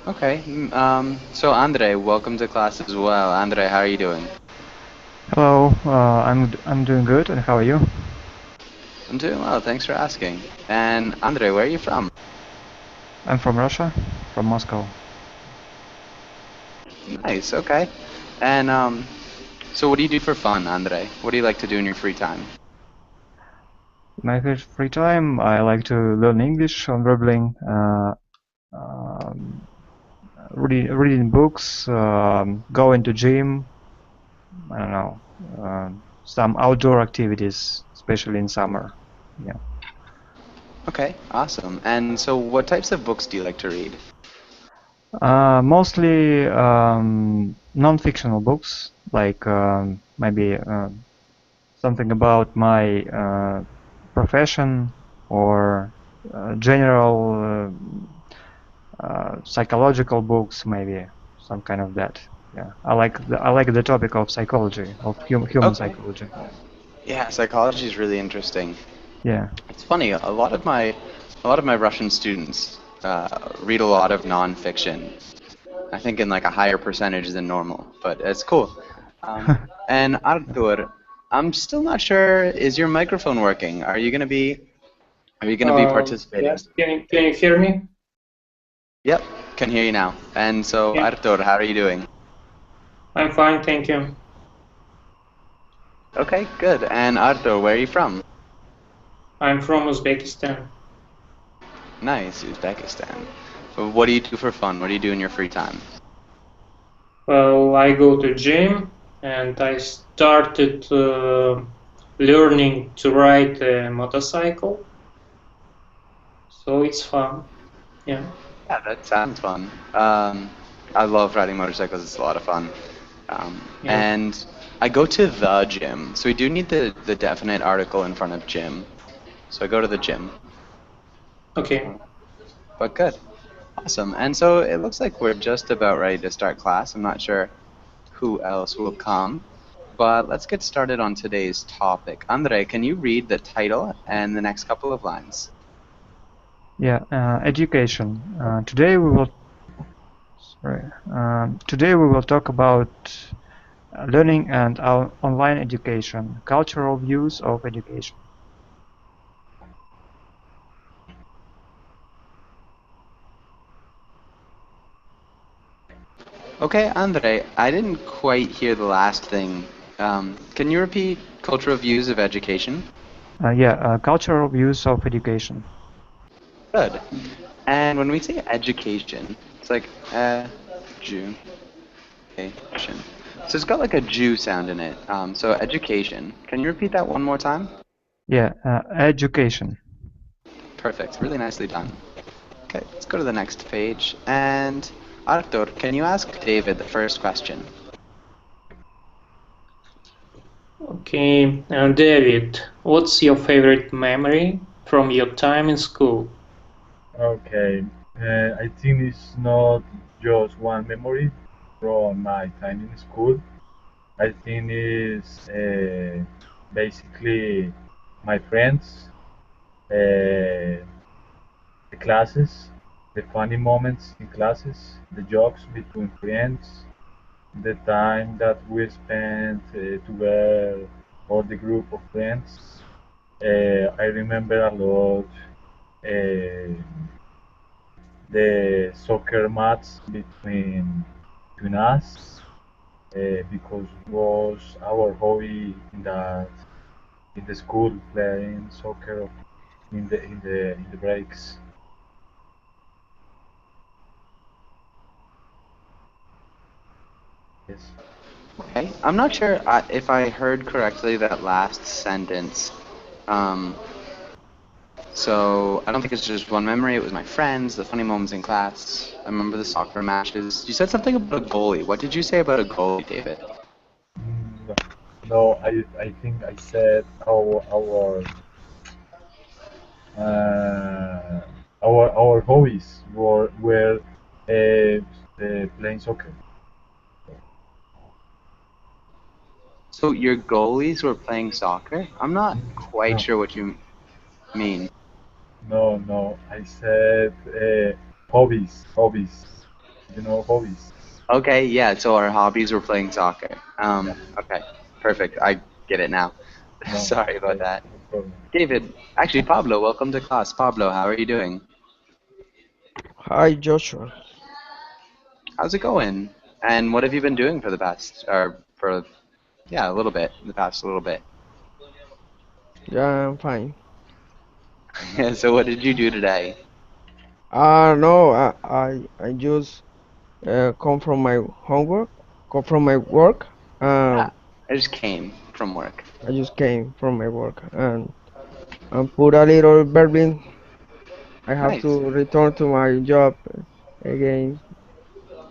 Okay. So Andre, welcome to class as well. Andre, how are you doing? Hello, I'm doing good, and how are you? I'm doing well, thanks for asking. And Andre, where are you from? I'm from Russia, from Moscow. Nice, okay. And so what do you do for fun, Andre? What do you like to do in your free time? My free time, I like to learn English on dribbling, um, reading books, going to gym. I don't know, some outdoor activities, especially in summer. Yeah, Okay, awesome. And so what types of books do you like to read? mostly non-fictional books, like maybe something about my profession or general psychological books, maybe some kind of that. Yeah, I like the topic of psychology, of human Okay. psychology. Yeah, psychology is really interesting. Yeah. It's funny, a lot of my Russian students read a lot of nonfiction. I think in like a higher percentage than normal, but it's cool. And Artur, I'm still not sure. Is your microphone working? Are you gonna be participating? Yes, can you hear me? Yep, can hear you now. And so Yeah, Artur, how are you doing? I'm fine, thank you. Okay, good. And Artur, where are you from? I'm from Uzbekistan. Nice, Uzbekistan. What do you do for fun? What do you do in your free time? Well, I go to gym and I started learning to ride a motorcycle, so it's fun. Yeah, Yeah, that sounds fun. I love riding motorcycles. It's a lot of fun. yeah. And I go to the gym. So we do need the definite article in front of gym. So I go to the gym. Okay. But good. Awesome. And so it looks like we're just about ready to start class. I'm not sure who else will come. But let's get started on today's topic. Andre, can you read the title and the next couple of lines? Yeah, education. Today we will talk about learning and online education, cultural views of education. Okay, Andre, I didn't quite hear the last thing. Can you repeat cultural views of education? Cultural views of education. Good. And when we say education, it's like Jew, education. So it's got like a Jew sound in it. So education. Can you repeat that one more time? Education. Perfect. Really nicely done. Okay, let's go to the next page. And Artur, can you ask David the first question? Okay, David, what's your favorite memory from your time in school? Okay, I think it's not just one memory from my time in school. I think it's basically my friends, the classes, the funny moments in classes, the jokes between friends, the time that we spent together, all the group of friends. I remember a lot uh, the soccer match between us because it was our hobby in the school playing soccer in the breaks. Yes. Okay, I'm not sure if I heard correctly that last sentence. Um, So I don't think it's just one memory. It was my friends, the funny moments in class. I remember the soccer matches. You said something about a goalie. What did you say about a goalie, David? No, no, I think I said uh, our hobbies were playing soccer. So your goalies were playing soccer? I'm not quite No, sure what you mean. no, no. I said hobbies. hobbies. Okay, yeah, so our hobbies were playing soccer. Yeah. Okay, perfect. I get it now. No, Sorry about okay, that. no problem. David, actually, Pablo, welcome to class. Pablo, how are you doing? Hi, Joshua. How's it going? And what have you been doing for the past, or for, yeah, a little bit, the past little bit? Yeah, I'm fine. So what did you do today? No, I just come from my homework, come from my work. Ah, Um, I just came from work. I just came from my work and put a little Berlin. I have Nice. to return to my job again.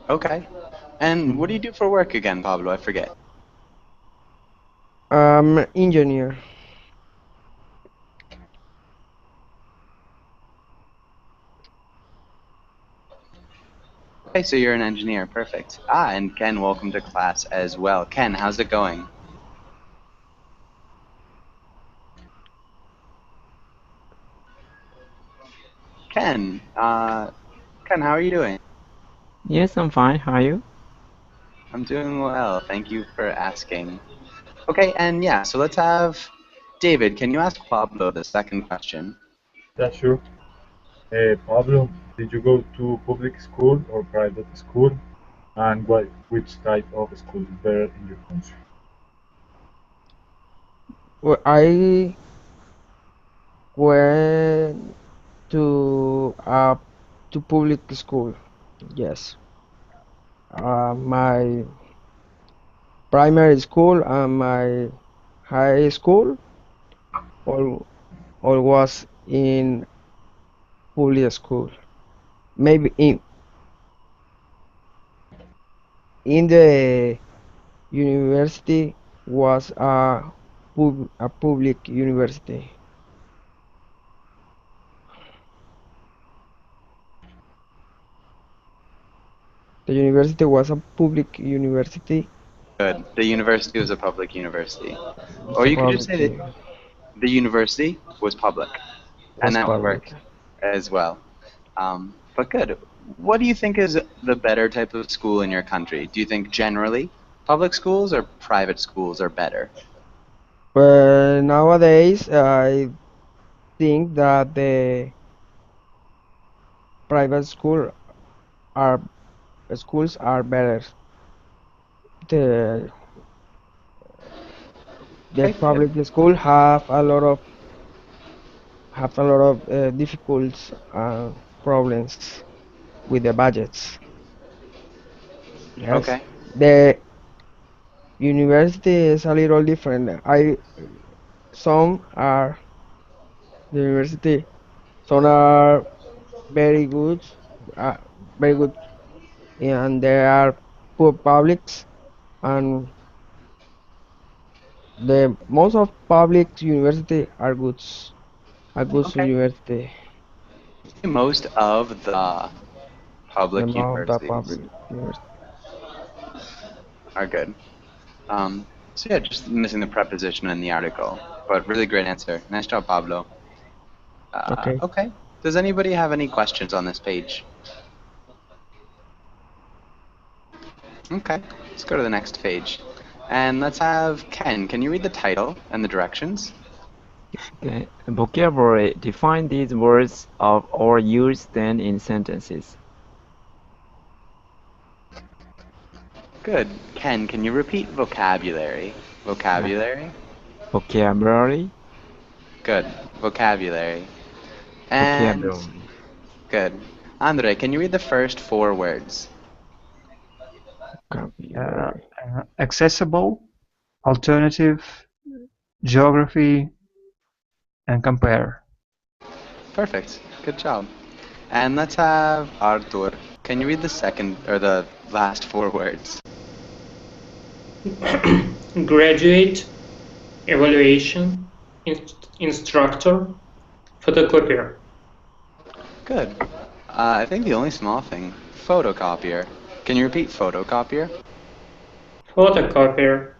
Okay. And what do Mhm. you do for work again, Pablo? I forget. I'm an engineer. Okay, so you're an engineer. Perfect. Ah, and Ken, welcome to class as well. Ken, how's it going? Ken, Ken, how are you doing? Yes, I'm fine. How are you? I'm doing well. Thank you for asking. Okay, and yeah, so let's have David. Can you ask Pablo the second question? Yeah, sure. Pablo, did you go to public school or private school? And which type of school is better in your country? Well, I went to public school. Yes. My primary school and my high school all all was in public school. Maybe in the university was a public university. The university was a public university. Good. The university was a public university. It's Or a you could just public say that the university was public, and was that would public. work as well. But good. What do you think is the better type of school in your country? Do you think generally public schools or private schools are better? But nowadays I think that the private are schools are better. The the Okay, good. public school have a lot of difficult problems with the budgets. Yes, Okay. the university is a little different. I some are the university, some are very good, uh, very good, and there are poor publics, and the most of public university are good, a good Okay. university. Most of the The public most of the universities public university. are good. So yeah, just missing the preposition in the article, but really great answer. Nice job, Pablo. Okay. Okay. Does anybody have any questions on this page? Okay. Let's go to the next page. And let's have Ken. Can you read the title and the directions? Okay. Vocabulary. Define these words of or use them in sentences. Good. Ken, can you repeat vocabulary? Voc- Vocabulary? Vocabulary. Good. Vocabulary. And Vocabulary. good. Andre, can you read the first four words? Uh, Vocabulary. Accessible, alternative, geography, and compare. Perfect. Good job. And let's have Artur. Can you read the second or the last four words? Graduate, evaluation, instructor, photocopier. Good. I think the only small thing, photocopier. Can you repeat photocopier? Photocopier.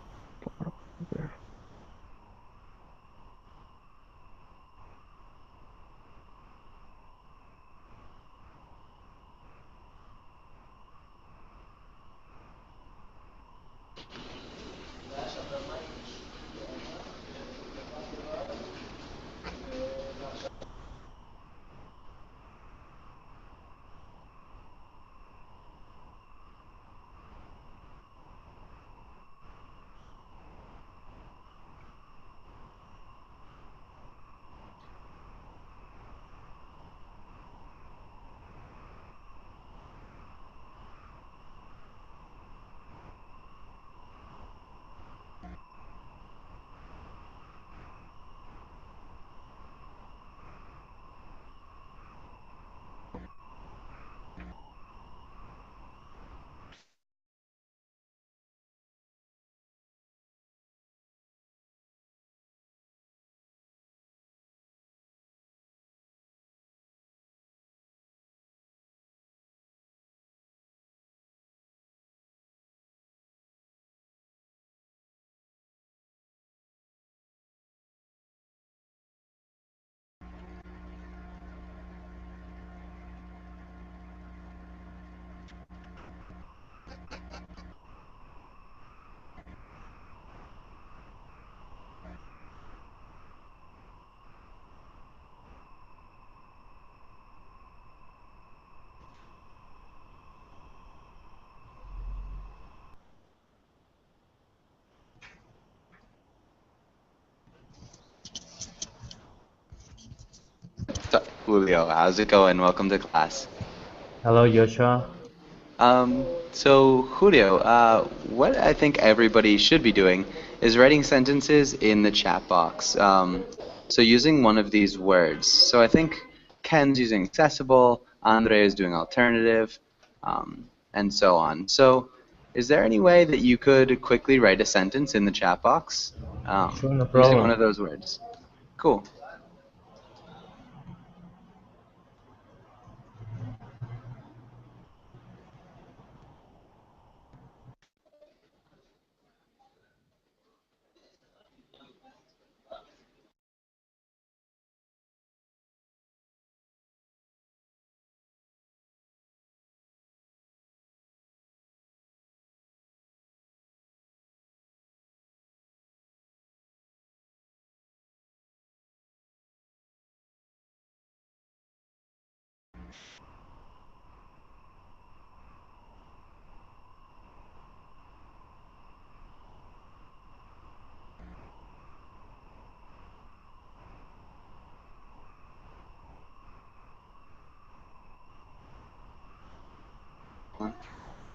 Julio. How's it going? Welcome to class. Hello, Joshua. So Julio, what I think everybody should be doing is writing sentences in the chat box. So using one of these words. So I think Ken's using accessible, Andre is doing alternative, and so on. So is there any way that you could quickly write a sentence in the chat box Sure, no using one problem. of those words? Cool.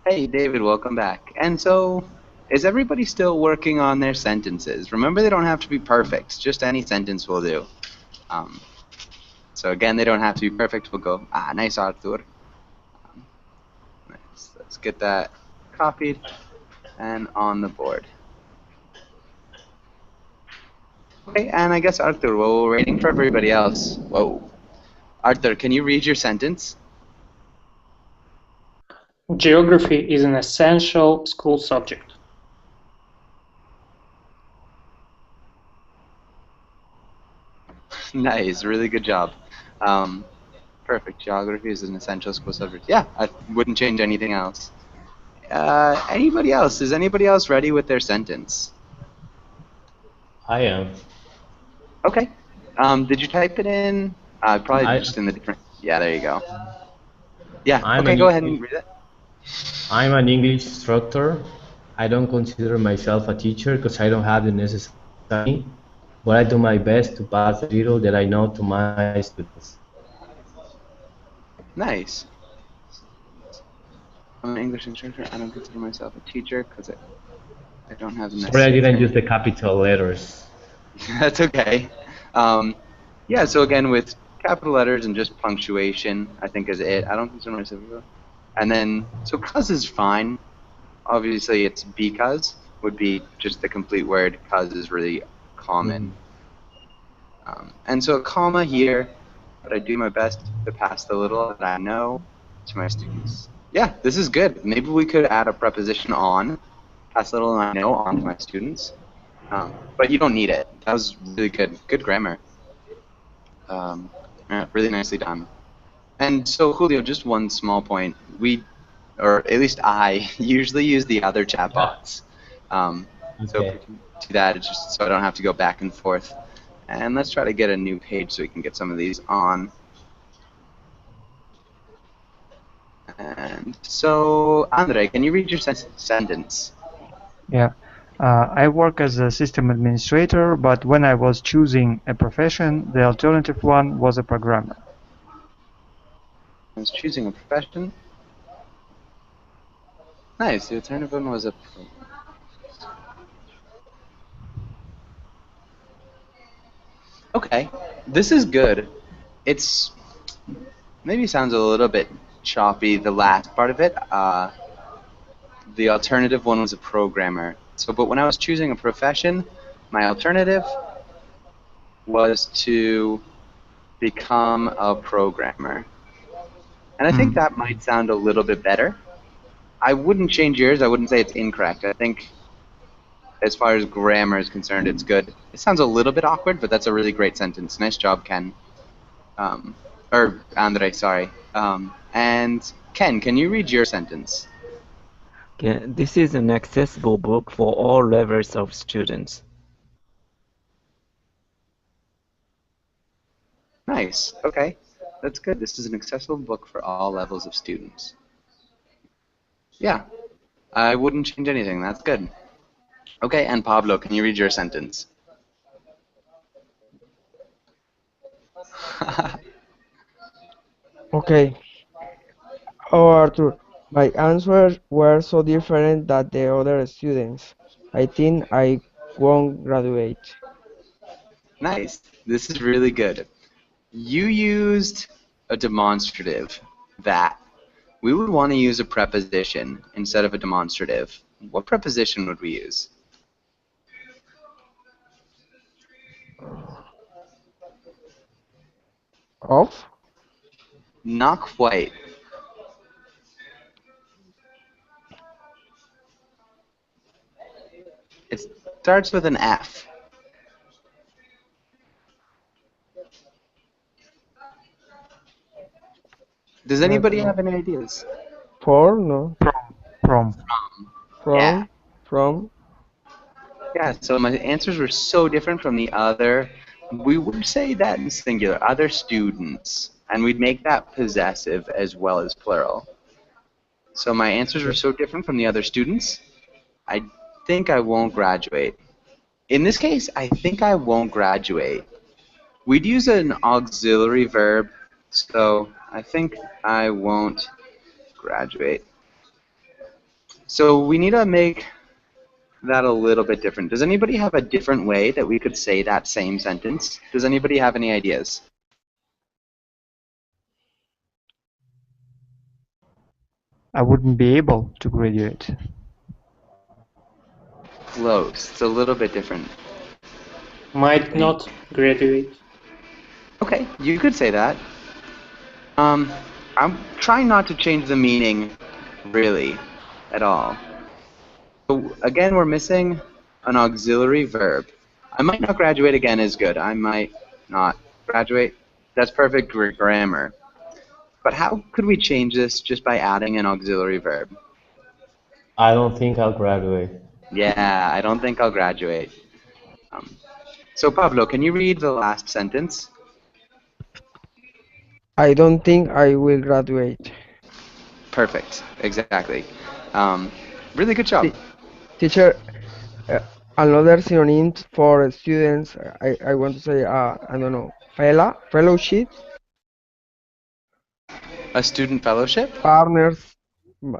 Hey, David, welcome back. And so, is everybody still working on their sentences? Remember, they don't have to be perfect. Just any sentence will do. Um, so again, they don't have to be perfect. We'll go, nice, Arthur. Nice. Let's get that copied and on the board. Okay, and I guess Arthur, while we're waiting for everybody else. Whoa. Arthur, can you read your sentence? Geography is an essential school subject. Nice, really good job. Perfect. Geography is an essential school subject. Yeah, I wouldn't change anything else. Anybody else? Is anybody else ready with their sentence? I am. Okay. Did you type it in? Probably I just in the different. Yeah, there you go. Yeah. I'm Okay, an go ahead and read it. I'm an English instructor. I don't consider myself a teacher because I don't have the necessary, but I do my best to pass the little that I know to my students. Nice. I'm an English instructor. I don't consider myself a teacher because I don't have the Sorry, I necessary didn't use training. the capital letters. That's okay. Um, yeah, so again, with capital letters and just punctuation, I think is it. I don't consider myself. And then, so cause is fine. Obviously, it's because would be just the complete word. Cause is really common. And so a comma here, but I do my best to pass the little that I know to my students. Yeah, this is good. Maybe we could add a preposition on, pass the little that I know on to my students. But you don't need it. That was really good. Good grammar. Yeah, really nicely done. And so, Julio, just one small point. We, or at least I, usually use the other chat box. So if Okay. we can do that, it's just so I don't have to go back and forth. And let's try to get a new page so we can get some of these on. And so, Andre, can you read your sentence? Yeah. I work as a system administrator, but when I was choosing a profession, the alternative one was a programmer. I was choosing a profession. Nice. The alternative one was a. Okay, this is good. It's maybe sounds a little bit choppy, the last part of it. The alternative one was a programmer. So, but when I was choosing a profession, my alternative was to become a programmer. And I think Hmm. that might sound a little bit better. I wouldn't change yours. I wouldn't say it's incorrect. I think as far as grammar is concerned, it's good. It sounds a little bit awkward, but that's a really great sentence. Nice job, Ken. Or Andre, sorry. And Ken, can you read your sentence? Okay, this is an accessible book for all levels of students. Nice. Okay. That's good. This is an accessible book for all levels of students. Yeah. I wouldn't change anything. That's good. Okay, and Pablo, can you read your sentence? Okay. Oh, Arthur, my answers were so different than the other students. I think I won't graduate. Nice. This is really good. You used a demonstrative, that. We would want to use a preposition instead of a demonstrative. What preposition would we use? Off? Not quite. It starts with an F. Does I don't anybody know. have any ideas? For? No. From. Yeah. From? From? Yeah, so my answers were so different from the other. We would say that in singular, other students, and we'd make that possessive as well as plural. So my answers were Okay. so different from the other students, I think I won't graduate. In this case, I think I won't graduate. We'd use an auxiliary verb, so I think I won't graduate. So we need to make that a little bit different. Does anybody have a different way that we could say that same sentence? Does anybody have any ideas? I wouldn't be able to graduate. Close. It's a little bit different. Might not graduate. Okay, you could say that. I'm trying not to change the meaning, really, at all. So again, we're missing an auxiliary verb. I might not graduate again is good. I might not graduate. That's perfect grammar. But how could we change this just by adding an auxiliary verb? I don't think I'll graduate. Yeah, I don't think I'll graduate. Um, so Pablo, can you read the last sentence? I don't think I will graduate. Perfect. Exactly. Um, really good job. Teacher, uh, another synonym for students, I want to say, I don't know, fellowships, A student fellowship? partners,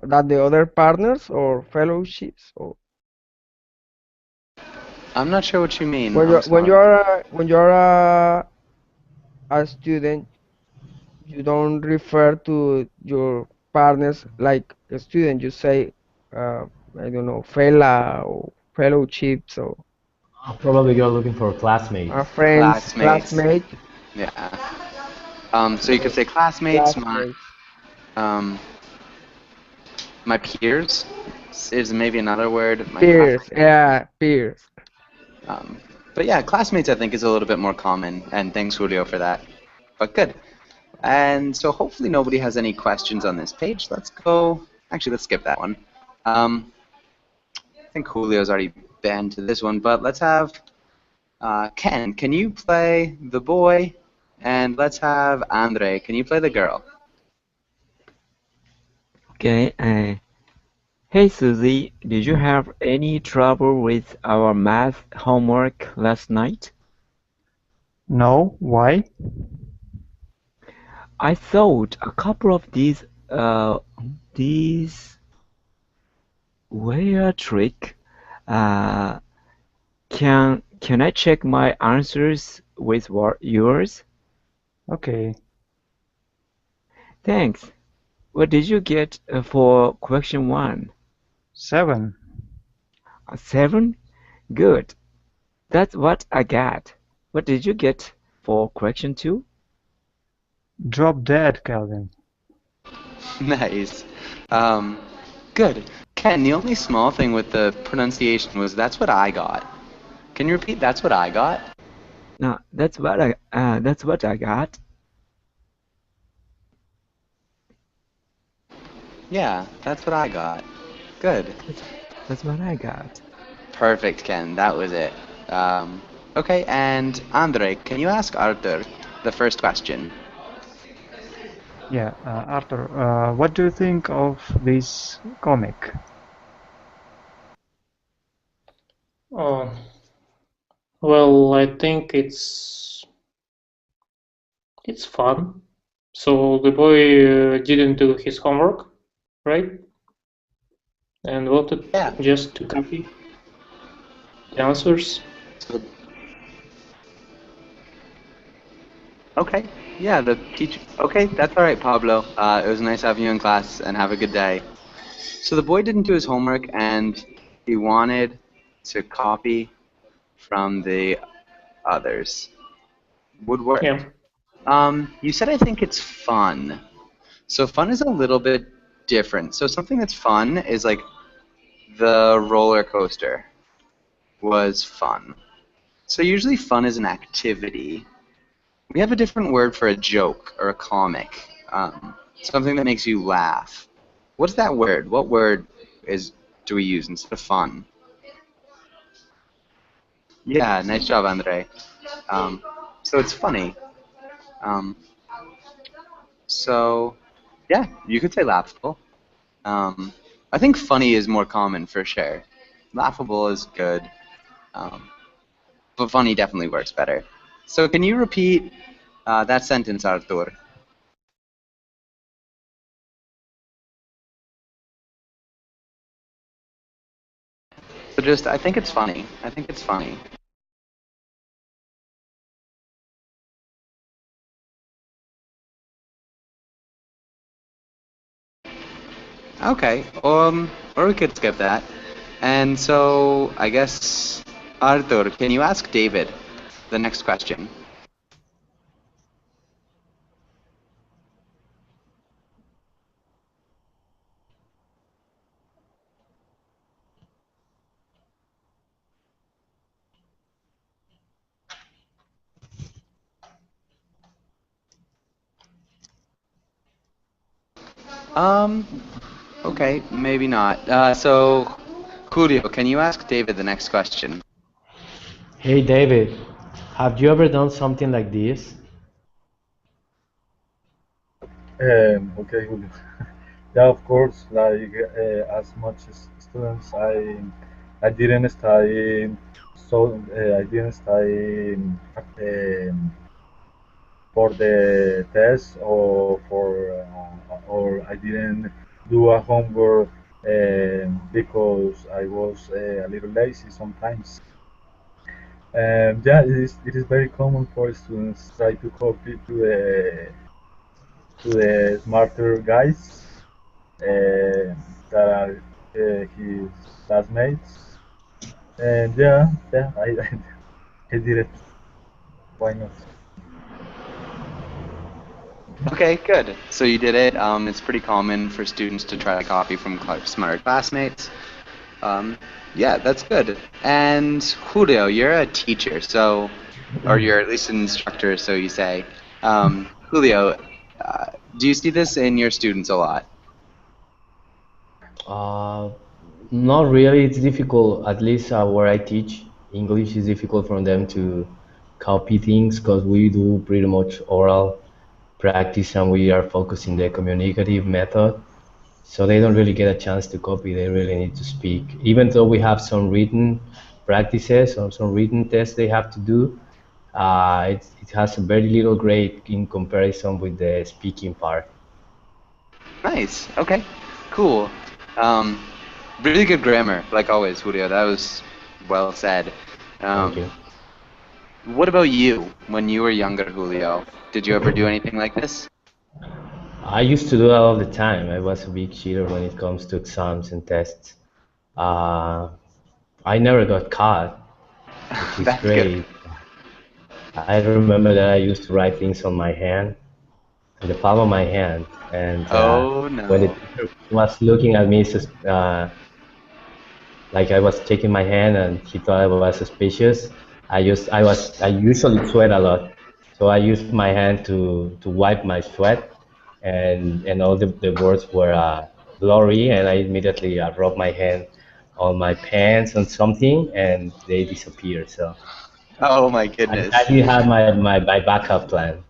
that the other partners or fellowships, or I'm not sure what you mean. when I'm sorry. you're a student, you don't refer to your partners like a student. You say, uh, I don't know, fella or fellowships or Probably you're looking for classmates. friends, Classmates. classmates, Yeah. So you could uh, say classmates, classmates, um, my peers is maybe another word. My peers, classmates. yeah, peers. Um, but yeah, classmates I think is a little bit more common, and thanks Julio for that. But good. And so hopefully nobody has any questions on this page. Let's go. Actually, let's skip that one. I think Julio's already been to this one, but let's have Ken. Can you play the boy? And let's have Andre. Can you play the girl? Okay. Hey Susie, did you have any trouble with our math homework last night? No, why? I thought a couple of these were a trick. Uh, can I check my answers with yours? Okay. Thanks. What did you get for question 1? 7. A 7? Good. That's what I got. What did you get for question 2? Drop dead, Calvin. Nice. Um, good. Ken, the only small thing with the pronunciation was that's what I got. Can you repeat that's what I got? No, that's what I got. Yeah, that's what I got. Good. That's what I got. Perfect, Ken. That was it. Okay, and Andre, can you ask Arthur the first question? Yeah, Arthur, what do you think of this comic? Oh, well, I think it's fun. So the boy didn't do his homework, right? And wanted Yeah. just to copy the answers. So, okay. Yeah, the teacher. Okay, that's all right, Pablo. It was nice having you in class, and have a good day. So the boy didn't do his homework, and he wanted to copy from the others. Would Yeah. work. You said I think it's fun. So fun is a little bit different. So something that's fun is like the roller coaster was fun. So usually fun is an activity. We have a different word for a joke or a comic. Something that makes you laugh. What's that word? What word is do we use instead of fun? Yeah, nice job, Andre. So it's funny. Um, so yeah, you could say laughable. I think funny is more common for sure. Laughable is good, um, but funny definitely works better. So can you repeat that sentence, Artur? So just, I think it's funny. I think it's funny. Okay, or we could skip that. And so I guess, Artur, can you ask David the next question? Um, okay, maybe not. So, Julio, can you ask David the next question? Hey David, have you ever done something like this? Okay, Julio. Yeah, of course. Like as much as students, I didn't study. So I didn't study for the test or I didn't do a homework because I was a little lazy sometimes. Yeah, it is very common for students try to copy to the smarter guys that are his classmates. And yeah, I did it. Why not? Okay, good. So you did it. It's pretty common for students to try to copy from smarter classmates. Um, yeah, that's good. And Julio, you're a teacher, so, or you're at least an instructor, so you say. Julio, do you see this in your students a lot? Uh, Not really. It's difficult, at least where I teach. English is difficult for them to copy things because we do pretty much oral practice and we are focusing the communicative method. So they don't really get a chance to copy. They really need to speak. Even though we have some written practices or some written tests they have to do, it has a very little grade in comparison with the speaking part. Nice. Okay. Cool. Um, really good grammar, like always, Julio. That was well said. Thank Um, you. what about you when you were younger, Julio? Did you ever do anything like this? I used to do that all the time. I was a big cheater when it comes to exams and tests. Uh, I never got caught, which is That's good. great. I remember that I used to write things on my hand, in the palm of my hand, and Oh when the no. teacher was looking at me, like I was taking my hand and he thought I was suspicious. I usually sweat a lot, so I used my hand to wipe my sweat, and all the words were blurry, and I immediately rubbed my hand on my pants on something, and they disappeared. So Oh my I goodness. did have my backup plan.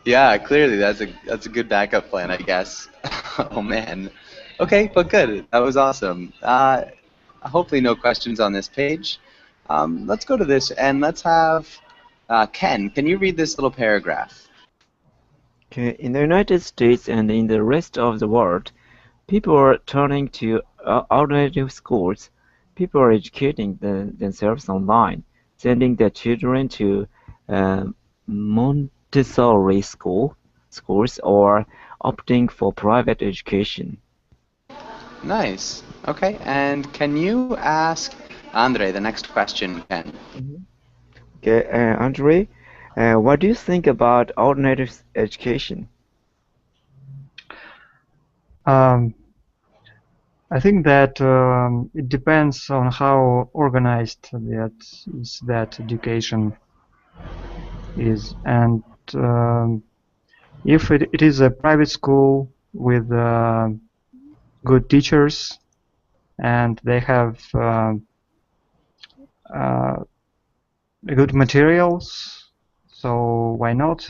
Yeah, clearly that's a good backup plan, I guess. Oh man. Okay, but good. That was awesome. Hopefully no questions on this page. Let's go to this and let's have Ken. Can you read this little paragraph? Okay, in the United States and in the rest of the world, people are turning to alternative schools. People are educating themselves online, sending their children to uh, Montessori schools, or opting for private education. Nice. Okay, and can you ask Andre the next question, Ken? Okay, Andre, what do you think about alternative education? Um, I think that it depends on how organized that education is, and um, if it is a private school with good teachers and they have uh, good materials, so why not?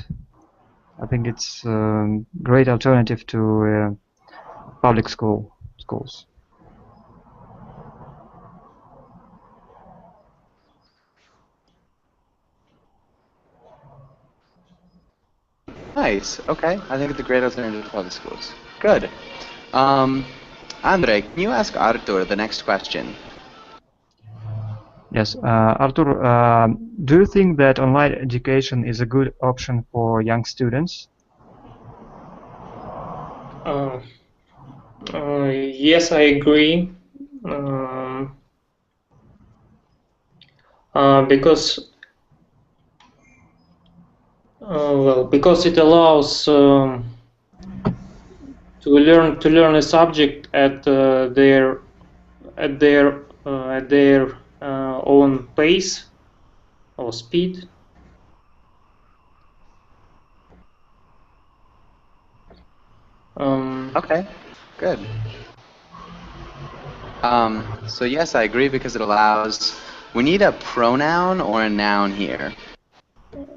I think it's a great alternative to public schools. Nice. Okay, I think it's a great alternative to public schools. Good. Um, Andre, can you ask Artur the next question? Yes, Artur, do you think that online education is a good option for young students? Uh, yes, I agree. Um, because because it allows to learn a subject at their own pace or speed. Um, Okay, good. So yes, I agree because it allows. We need a pronoun or a noun here.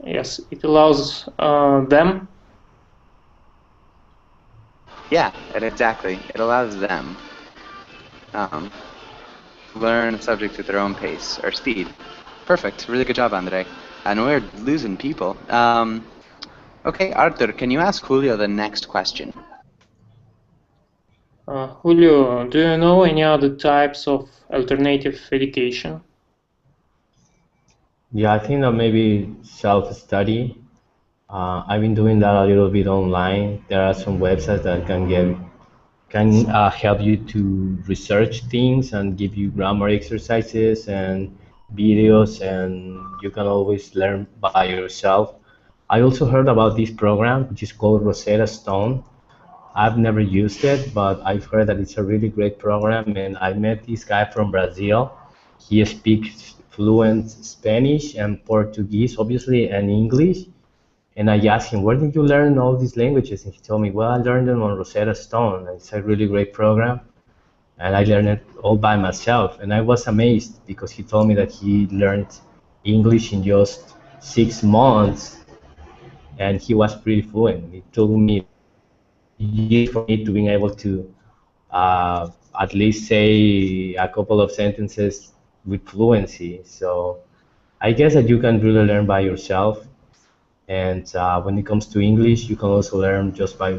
yes, it allows them. Yeah, exactly. It allows them um, to learn a subject at their own pace or speed. Perfect. Really good job, Andre. And we're losing people. Okay, Arthur, can you ask Julio the next question? Julio, do you know any other types of alternative education? Yeah, I think that maybe self-study. I've been doing that a little bit online. There are some websites that can help you to research things and give you grammar exercises and videos, and you can always learn by yourself. I also heard about this program, which is called Rosetta Stone. I've never used it, but I've heard that it's a really great program. And I met this guy from Brazil. He speaks fluent Spanish and Portuguese, obviously, and English. And I asked him, where did you learn all these languages? And he told me, well, I learned them on Rosetta Stone. It's a really great program. And I learned it all by myself. And I was amazed because he told me that he learned English in just 6 months and he was pretty fluent. It took me years for me to being able to at least say a couple of sentences with fluency. So I guess that you can really learn by yourself. And when it comes to English, you can also learn just by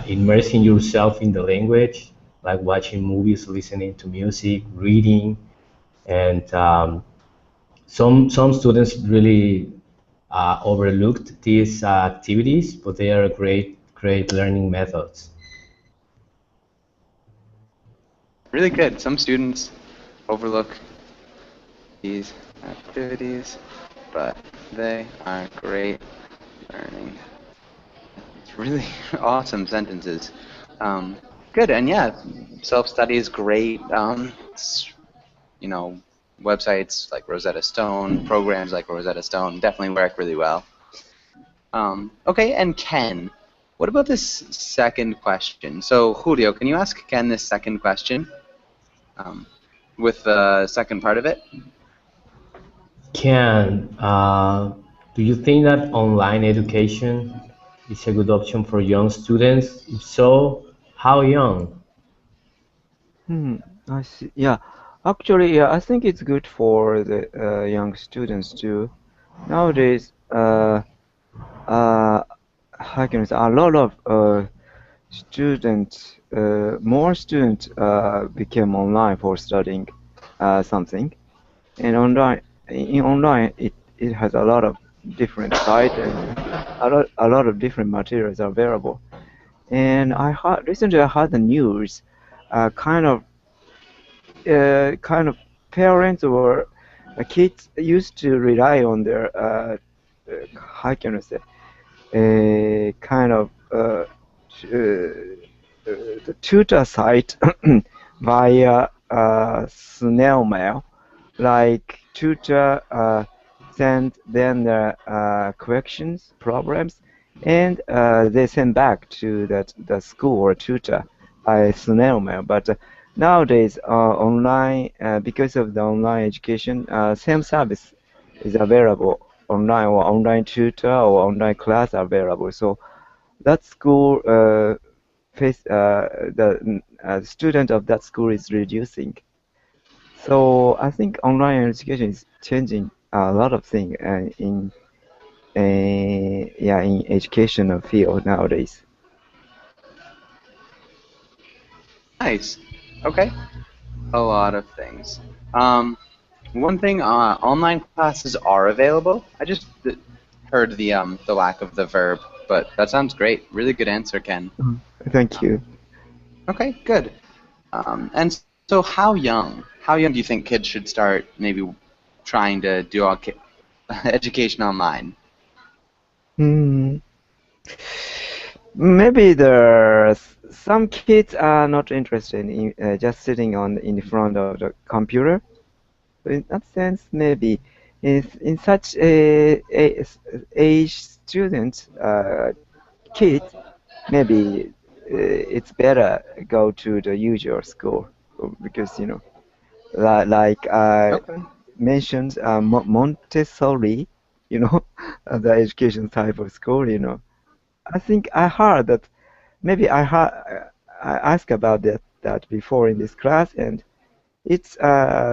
immersing yourself in the language, like watching movies, listening to music, reading, and some students really overlooked these activities, but they are great learning methods. Really good. Some students overlook these activities, but they are great learning. It's really awesome sentences. Um, Good, and yeah, self-study is great. You know, websites like Rosetta Stone, programs like Rosetta Stone definitely work really well. Okay, and Ken, what about this second question? So, Julio, can you ask Ken this second question um, with the second part of it? Can do you think that online education is a good option for young students? If so, how young? Hmm, I see. Yeah, actually, yeah, I think it's good for the young students too. Nowadays, uh, how can I say, a lot of students, more students became online for studying something, and online in online it has a lot of different sites and a lot of different materials are available. And recently I heard the news, uh, kind of kind of parents or kids used to rely on their how can I say, a kind of the tutor site via snail mail, like tutor send them the corrections problems, and they send back to the school or tutor by snail mail. But nowadays, online, because of the online education, same service is available online, or online tutor or online class are available. So that school face the student of that school is reducing. So I think online education is changing a lot of things in educational field nowadays. Nice. Okay. A lot of things. One thing, online classes are available. I just heard the lack of the verb, but that sounds great. Really good answer, Ken. Mhm. Thank Um, you. okay, good. And so how young do you think kids should start maybe trying to do education online? Hmm. Maybe some kids are not interested in just sitting in front of the computer. So in that sense, maybe in such a age student kids, maybe it's better go to the usual school because like I Okay. mentioned Montessori, the education type of school. I think I heard that maybe I asked about that before in this class, and its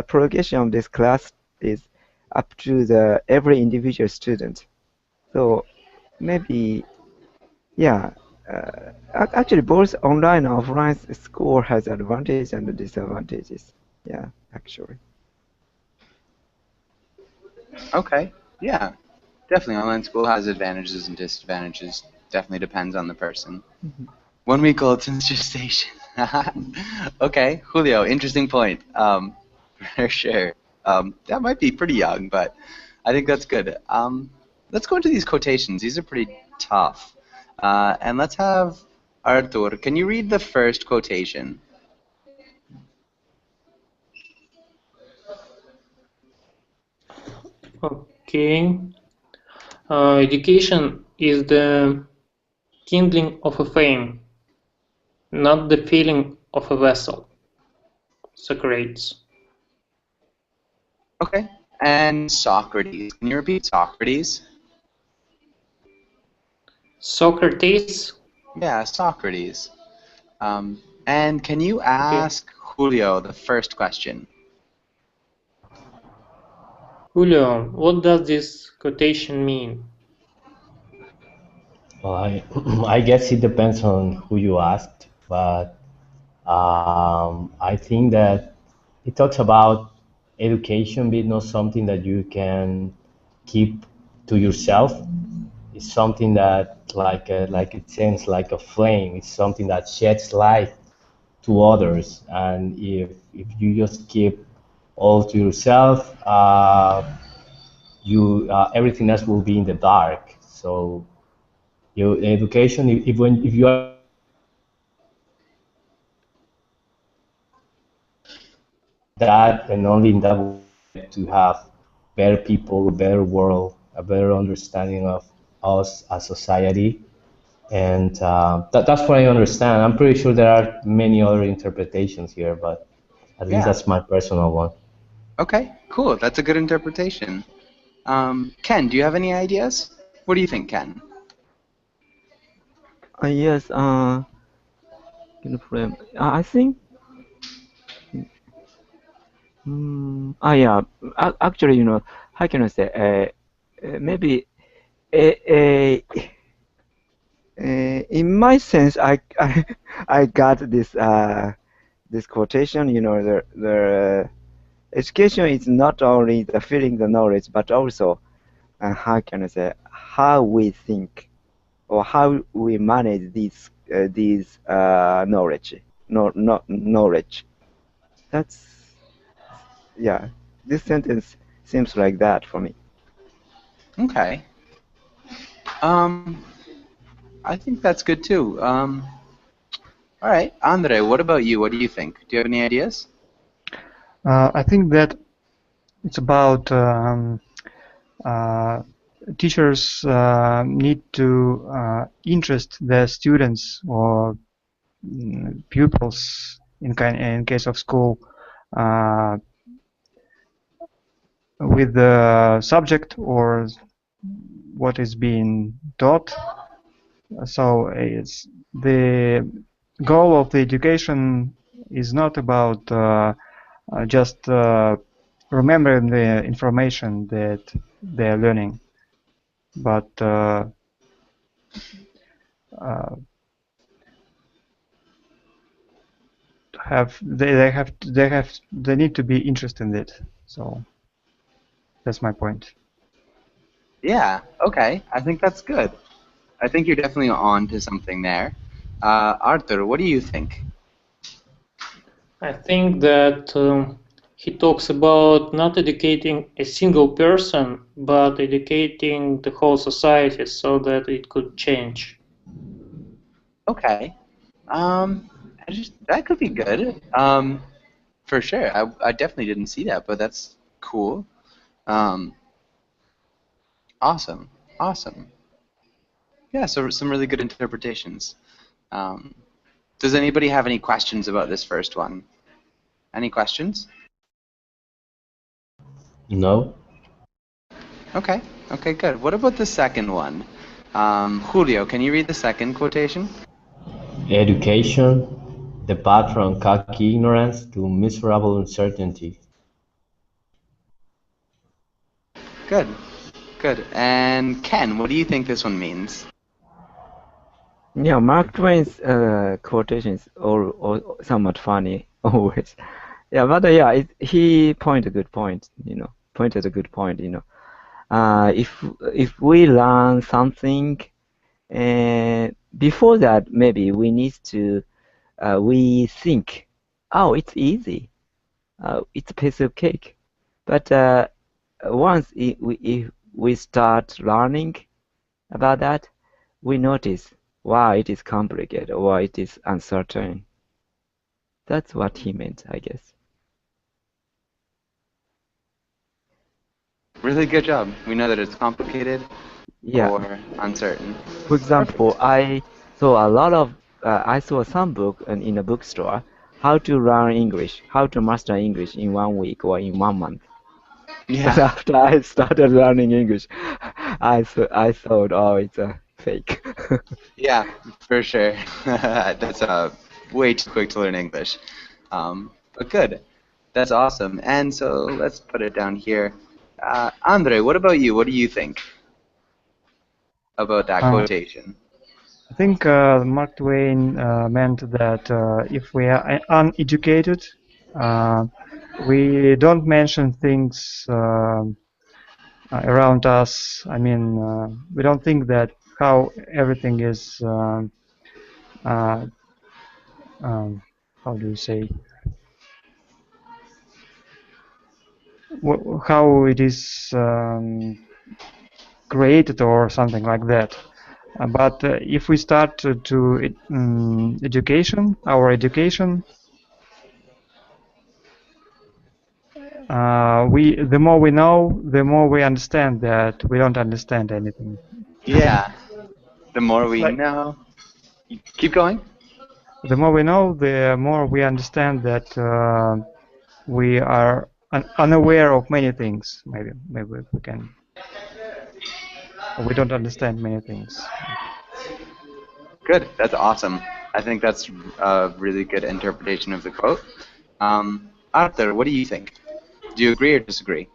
prolongation of this class is up to the every individual student. So maybe, yeah. Actually, both online and offline school has advantages and disadvantages. Yeah, actually. Okay. Yeah. Definitely, online school has advantages and disadvantages. Definitely depends on the person. Mhm. 1 week old since gestation. Okay, Julio, interesting point. For sure. That might be pretty young, but I think that's good. Let's go into these quotations. These are pretty tough. And let's have Arthur. Can you read the first quotation? Okay. Education is the kindling of a flame, not the filling of a vessel. Socrates. Okay. And Socrates. Can you repeat Socrates? Socrates. Yeah, Socrates. And can you Okay. ask Julio the first question? Julio, what does this quotation mean? Well, I guess it depends on who you asked, but I think that it talks about education being not something that you can keep to yourself. It's something that, like it seems like a flame. It's something that sheds light to others, and if you just keep all to yourself, you everything else will be in the dark. So your education, if you are that and only in that way to have better people, a better world, a better understanding of us as society. And that's what I understand. I'm pretty sure there are many other interpretations here, but at least Yeah. that's my personal one. Okay, cool. That's a good interpretation. Ken, do you have any ideas? What do you think, Ken? Yes. Frame. I think. Yeah. Actually, how can I say? Maybe a In my sense, I got this quotation. The education is not only the feeling the knowledge, but also how can I say how we think or how we manage these knowledge. No, not knowledge. That's yeah. This sentence seems like that for me. Okay. Um, I think that's good too. All right, Andre, what about you? What do you think? Do you have any ideas? I think that it's about teachers need to interest their students or pupils in case of school uh, with the subject or what is being taught. So it's the goal of the education is not about just remembering the information that they're learning, but uh, they need to be interested in it. So that's my point. Yeah, okay. I think that's good. I think you're definitely on to something there. Arthur, what do you think? I think that he talks about not educating a single person, but educating the whole society so that it could change. Okay. That could be good. For sure. I definitely didn't see that, but that's cool. Um, awesome. Awesome. Yeah, so some really good interpretations. Um, does anybody have any questions about this first one? Any questions? No? Okay. Okay, good. What about the second one? Julio, can you read the second quotation? Education, the path from cocky ignorance to miserable uncertainty. Good. Good. And Ken, what do you think this one means? Yeah, Mark Twain's quotations all somewhat funny always. Yeah, but yeah, he pointed a good point. Pointed a good point. If we learn something, before that, maybe we need to we think, oh, it's easy. It's a piece of cake. But once if we start learning about that, we notice, wow, it is complicated or it is uncertain. That's what he meant, I guess. Really good job. We know that it's complicated Yeah. or uncertain. For example, Perfect. I saw some book in a bookstore, how to learn English, how to master English in 1 week or in 1 month. But Yeah. after I started learning English, I thought, oh, it's a fake. Yeah, for sure. That's way too quick to learn English. But good. That's awesome. And so let's put it down here. Andre, what about you? What do you think about that Uh, quotation? I think Mark Twain meant that if we are uneducated, uh, we don't mention things around us. I mean, we don't think that how everything is. Uh, how do you say? How it is created or something like that. But if we start to education, our education, the more we know, the more we understand that we don't understand anything. Yeah, the more It's we like know. Keep going. the more we know, the more we understand that we are unaware of many things. Maybe we can, or we don't understand many things. Good. That's awesome. I think that's a really good interpretation of the quote. Arthur, what do you think? Do you agree or disagree?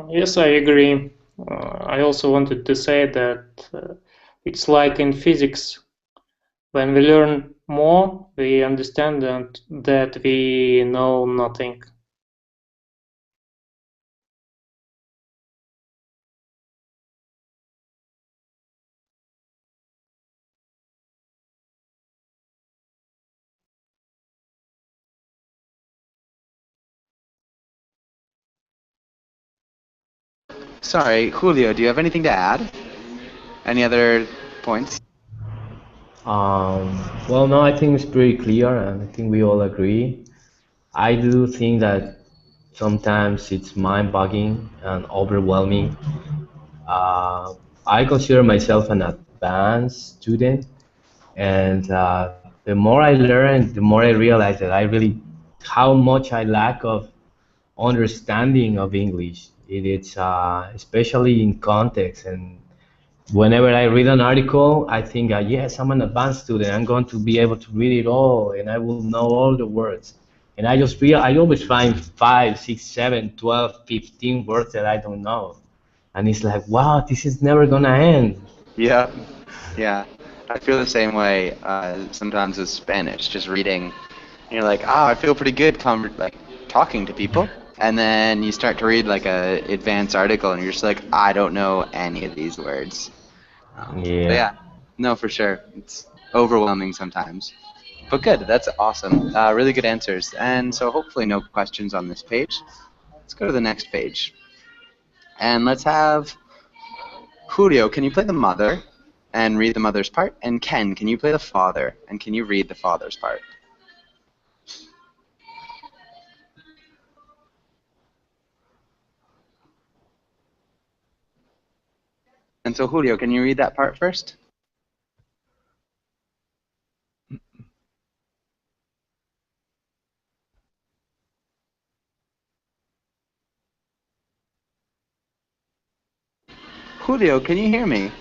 Yes, I agree. I also wanted to say that it's like in physics. When we learn more, we understand that we know nothing. Sorry, Julio, do you have anything to add? Any other points? Well, no, I think it's pretty clear, and I think we all agree. I do think that sometimes it's mind-boggling and overwhelming. I consider myself an advanced student, and the more I learn, the more I realize that I really how much I lack of understanding of English. It's especially in context, and whenever I read an article, I think, yes, I'm an advanced student. I'm going to be able to read it all, and I will know all the words. And I always find 5, 6, 7, 12, 15 words that I don't know. And it's like, wow, this is never gonna end. Yeah, yeah. I feel the same way sometimes with Spanish, just reading. You're like, oh, I feel pretty good like talking to people. And then you start to read like a advanced article and you're just like, I don't know any of these words. So Yeah. yeah, no, for sure. It's overwhelming sometimes. But good, that's awesome. Really good answers. And so hopefully no questions on this page. Let's go to the next page. And let's have Julio, can you play the mother and read the mother's part? And Ken, can you play the father and can you read the father's part? And so Julio, can you read that part first? Julio, can you hear me?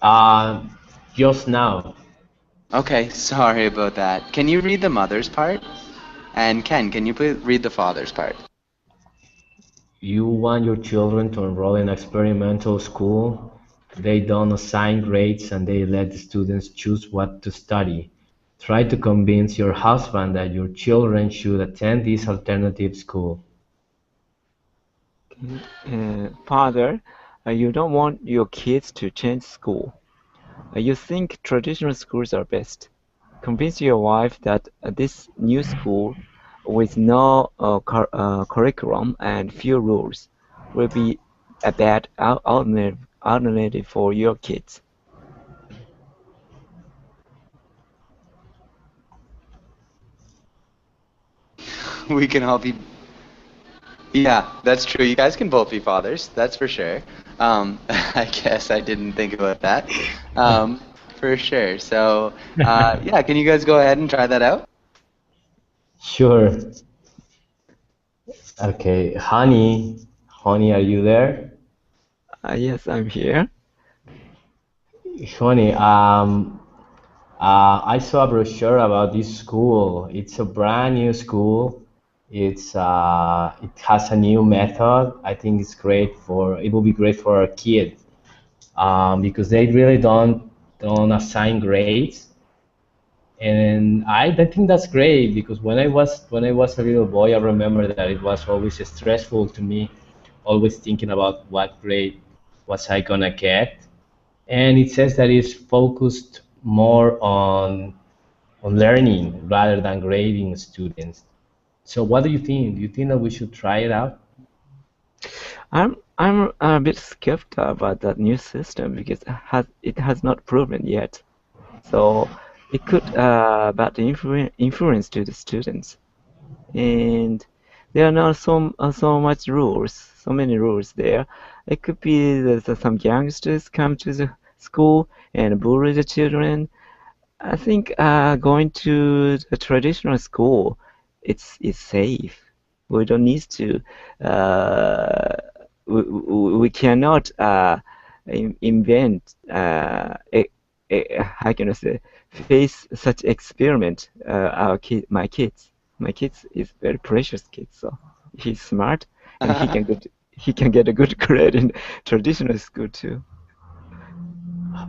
Uh, just now, Okay, sorry about that. Can you read the mother's part? And Ken, can you please read the father's part? you want your children to enroll in experimental school. They don't assign grades and they let the students choose what to study. Try to convince your husband that your children should attend this alternative school. Father, you don't want your kids to change school. You think traditional schools are best. Convince your wife that this new school, with no curriculum and few rules, will be a bad alternative for your kids. We can all be. Yeah, that's true. You guys can both be fathers. That's for sure. I guess I didn't think about that. For sure. So, yeah, can you guys go ahead and try that out? Sure. Okay, honey, are you there? Yes, I'm here. Honey, I saw a brochure about this school. It's a brand new school. It has a new method. I think it will be great for our kids, because they really don't assign grades. And I think that's great because when I was a little boy, I remember that it was always stressful to me, always thinking about what grade was I gonna get. And it says that it's focused more on learning rather than grading students. So what do you think? Do you think that we should try it out? I'm a bit skeptical about that new system because it has not proven yet. So it could bad influence to the students. And there are not so much rules, so many rules there. It could be that some youngsters come to the school and bully the children. I think going to the traditional school, it's safe. We don't need to. Uh, we cannot invent how can I say face such experiment. My kids is very precious kid, so he's smart and he can go to. he can get a good grade in traditional school too.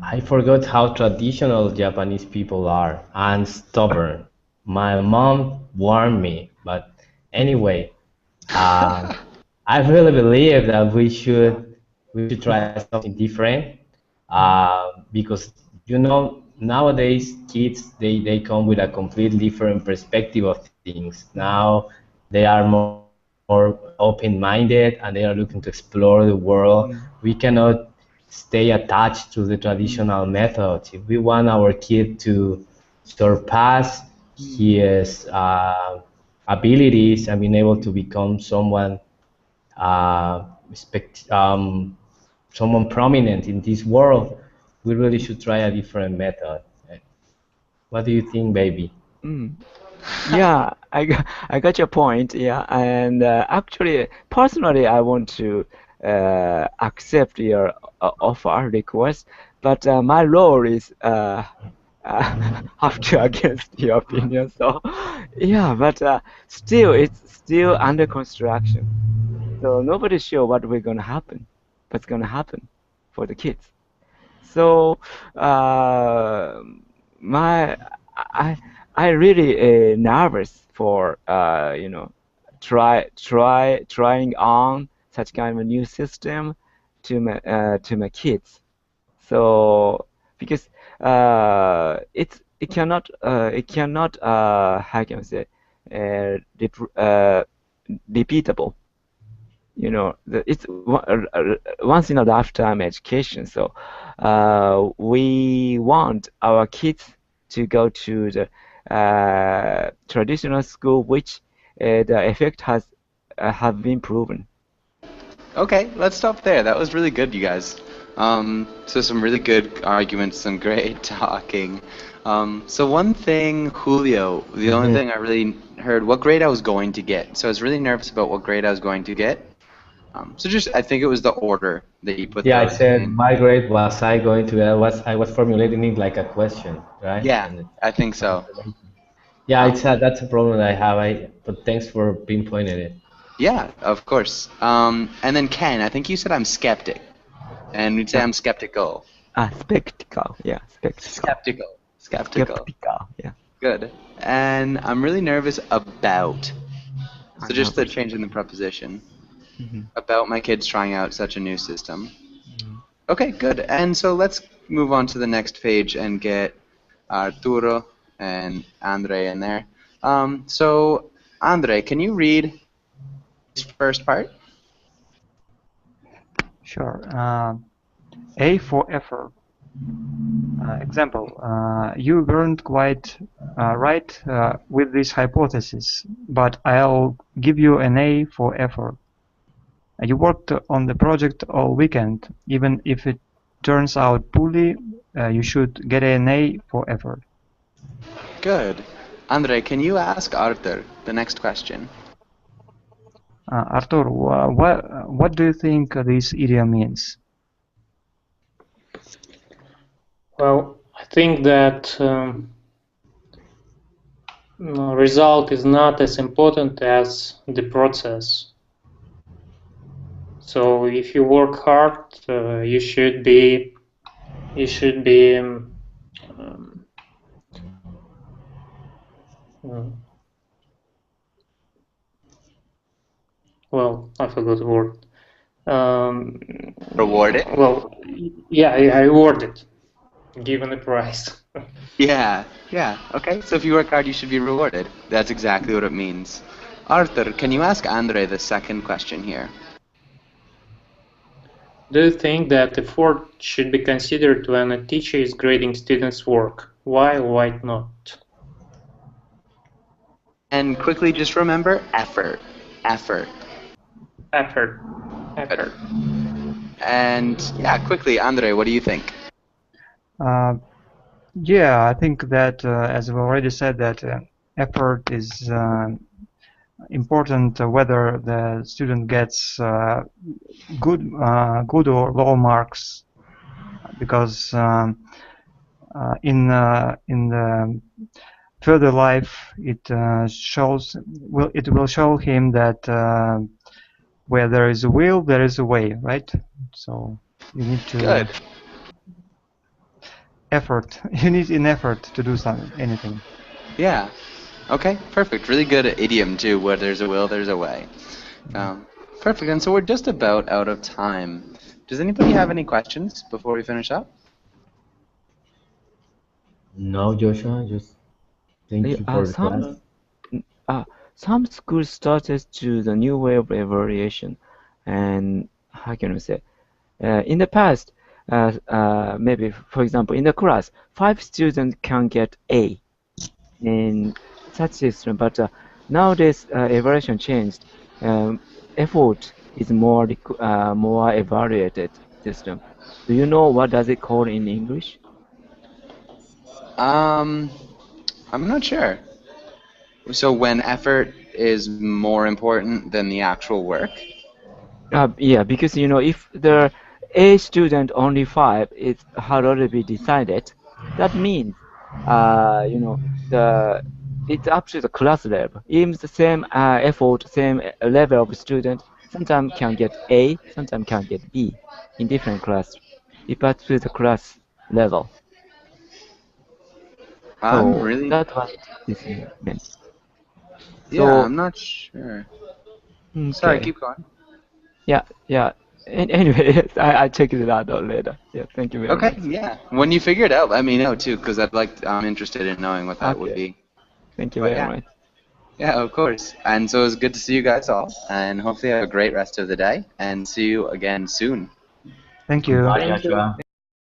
I forgot how traditional Japanese people are and stubborn. My mom warned me, but anyway, uh, I really believe that we should try something different because nowadays kids they come with a completely different perspective of things. Now they are more open-minded and they are looking to explore the world. We Mm, cannot stay attached to the mm, traditional methods. If we want our kid to surpass mm, his abilities and being able to become uh, respect, um, someone prominent in this world, we really should try a different method. What do you think, baby? Mm. Yeah, I got your point. Yeah, and actually, personally, I want to accept your offer request, but my role is have to against your opinion. So, yeah, but still, it's still under construction. So nobody's sure what's gonna happen for the kids. So uh, my I I really nervous for trying on such kind of a new system to my kids. So because it cannot how can I say repeatable. It's once in a lifetime education. So we want our kids to go to the traditional school, which the effect has have been proven. Okay, let's stop there. That was really good, you guys. So some really good arguments, some great talking. So one thing, Julio, the only Mhm. thing I really heard what grade I was going to get. So I was really nervous about what grade I was going to get. So just I think it was the order that you put Yeah, I those said in. my grade was I going to I was formulating it like a question, right? Yeah, And I think my so. information. Yeah, Um, that's a problem that I have. But thanks for pinpointing it. yeah, of course. And then Ken, I think you said I'm skeptic, and we'd say Ah, I'm skeptical. spectacle. Yeah, spectacle. Skeptical. Skeptical. Skeptical. Yeah. Good. And I'm really nervous about. I So know. just the change in the preposition Mm-hmm. about my kids trying out such a new system. Mm-hmm. Okay, good. And so let's move on to the next page and get Arturo and Andre in there. So Andre, can you read this first part? sure. A for effort. Example, you weren't quite right with this hypothesis, but I'll give you an A for effort. You worked on the project all weekend. Even if it turns out poorly, you should get an A for effort. Good. Andre, can you ask Arthur the next question? Artur, what do you think this idiom means? Well, I think that result is not as important as the process. So if you work hard, you should be um, um, well, I forgot the word. Um, Rewarded? well, yeah, I rewarded, given a prize. Yeah, yeah. Okay, so if you work hard, you should be rewarded. That's exactly what it means. Arthur, can you ask Andre the second question here? Do you think that effort should be considered when a teacher is grading students' work? Why or why not? And quickly just remember effort. Effort. Effort. Good. Effort. And yeah, quickly, Andre, what do you think? Uh, yeah, I think that as we already said that effort is important whether the student gets good or low marks because in the further life it will show him that where there is a will, there is a way, right? So you need to Good. effort. You need an effort to do anything. Yeah. Okay, perfect. Really good idiom too. Where there's a will, there's a way. Perfect. And so we're just about out of time. Does anybody have any questions before we finish up? No, Joshua, just thank you for the class. Some schools started to the new way of evaluation, and how can I say? In the past, maybe for example, in the class, 5 students can get A in such system, but nowadays evaluation changed. Effort is more evaluated system. Do you know what does it call in English? I'm not sure. So when effort is more important than the actual work? Yeah, because if the A student only 5 is had already been decided, that means the it's up to the class level. Even the same effort, same level of student, sometimes can get A, sometimes can get B in different class. It's up to the class level. I'm So really, that's what this meant. yeah, So I'm not sure. Sorry, okay, keep going. yeah, yeah. Anyway, I check it out later. Yeah, thank you very Okay, much. yeah. When you figure it out, let me know too, because I'm interested in knowing what that would Okay. be. Thank you But very yeah, much. yeah, of course. And so it's good to see you guys all, and hopefully have a great rest of the day, and see you again soon. Thank you. Goodbye, Thank you. Joshua.